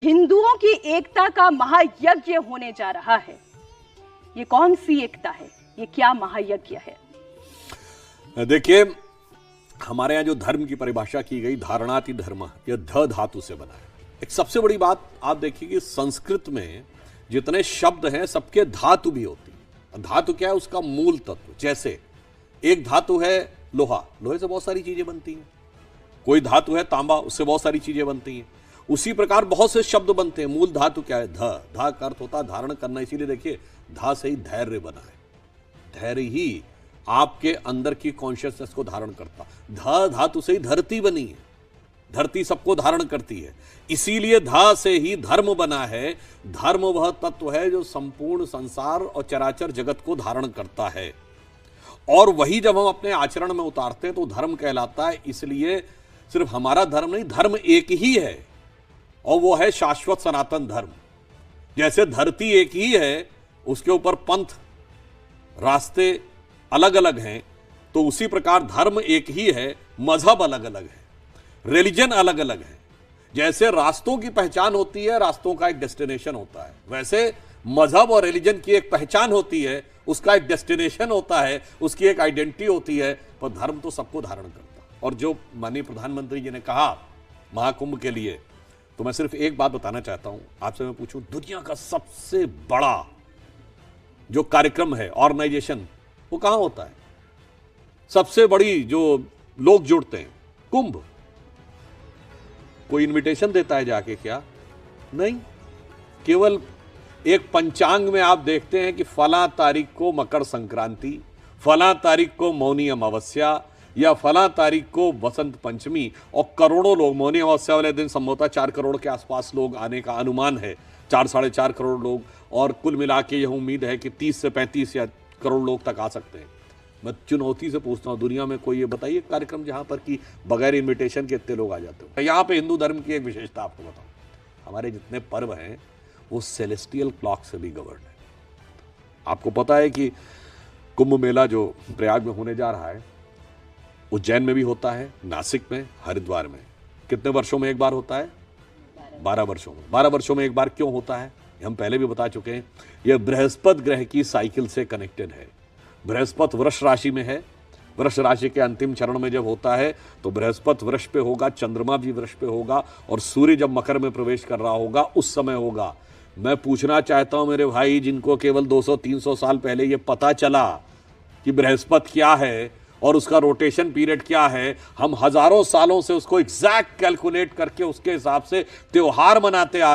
हिंदुओं की एकता का महायज्ञ होने जा रहा है। ये कौन सी एकता है? ये क्या महायज्ञ है? देखिए, हमारे यहाँ जो धर्म की परिभाषा की गई, धारणाति धर्म, यह ध धातु से बना है। एक सबसे बड़ी बात आप देखिए कि संस्कृत में जितने शब्द हैं सबके धातु भी होती है। धातु क्या है? उसका मूल तत्व। जैसे एक धातु है लोहा, लोहे से बहुत सारी चीजें बनती हैं। कोई धातु है तांबा, उससे बहुत सारी चीजें बनती हैं। उसी प्रकार बहुत से शब्द बनते हैं। मूल धातु क्या है? ध। धा का अर्थ होता है धारण करना, इसीलिए देखिए धा से ही धैर्य बना है। धैर्य ही आपके अंदर की कॉन्शियसनेस को धारण करता। ध धातु से ही धरती बनी है। धरती सबको धारण करती है, इसीलिए धा से ही धर्म बना है। धर्म वह तत्व है जो संपूर्ण संसार और चराचर जगत को धारण करता है, और वही जब हम अपने आचरण में उतारते हैं तो धर्म कहलाता है। इसलिए सिर्फ हमारा धर्म नहीं, धर्म एक ही है, और वो है शाश्वत सनातन धर्म। जैसे धरती एक ही है, उसके ऊपर पंथ रास्ते अलग अलग हैं, तो उसी प्रकार धर्म एक ही है, मजहब अलग अलग है, रिलीजन अलग अलग है। जैसे रास्तों की पहचान होती है, रास्तों का एक डेस्टिनेशन होता है, वैसे मजहब और रिलीजन की एक पहचान होती है, उसका एक डेस्टिनेशन होता है, उसकी एक आइडेंटिटी होती है, पर धर्म तो सबको धारण करता है। और जो माननीय प्रधानमंत्री जी ने कहा महाकुंभ के लिए, तो मैं सिर्फ एक बात बताना चाहता हूं आपसे। मैं पूछूं, दुनिया का सबसे बड़ा जो कार्यक्रम है, ऑर्गेनाइजेशन, वो कहां होता है? सबसे बड़ी जो लोग जुड़ते हैं, कुंभ। कोई इनविटेशन देता है जाके? क्या नहीं। केवल एक पंचांग में आप देखते हैं कि फला तारीख को मकर संक्रांति, फला तारीख को मौनी अमावस्या, या फला तारीख को बसंत पंचमी, और करोड़ों लोग मौनी अमावस्या वाले दिन संभवतः 4 करोड़ के आसपास लोग आने का अनुमान है, 4 साढ़े 4 करोड़ लोग, और कुल मिला के यह उम्मीद है कि 30 से 35 या करोड़ लोग तक आ सकते हैं। मैं चुनौती से पूछता हूँ, दुनिया में कोई ये बताइए कार्यक्रम जहाँ पर कि बगैर इन्विटेशन के इतने लोग आ जाते हो। यहाँ पे हिंदू धर्म की एक विशेषता आपको बताऊँ, हमारे जितने पर्व हैं वो सेलेस्टियल क्लॉक से भी गवर्न है। आपको पता है कि कुंभ मेला जो प्रयाग में होने जा रहा है, उज्जैन में भी होता है, नासिक में, हरिद्वार में। कितने वर्षों में एक बार होता है? 12 वर्षों में। 12 वर्षों में एक बार क्यों होता है, हम पहले भी बता चुके हैं। यह बृहस्पति ग्रह की साइकिल से कनेक्टेड है। बृहस्पति वृष राशि में है। वृष राशि के अंतिम चरण में जब होता है तो बृहस्पति वृष पे होगा, चंद्रमा भी वृष पे होगा, और सूर्य जब मकर में प्रवेश कर रहा होगा उस समय होगा। मैं पूछना चाहता हूं मेरे भाई, जिनको केवल 200-300 साल पहले ये पता चला कि बृहस्पति क्या है और उसका रोटेशन पीरियड क्या है, हम हजारों सालों से उसको एग्जैक्ट कैलकुलेट करके उसके हिसाब से त्योहार मनाते आ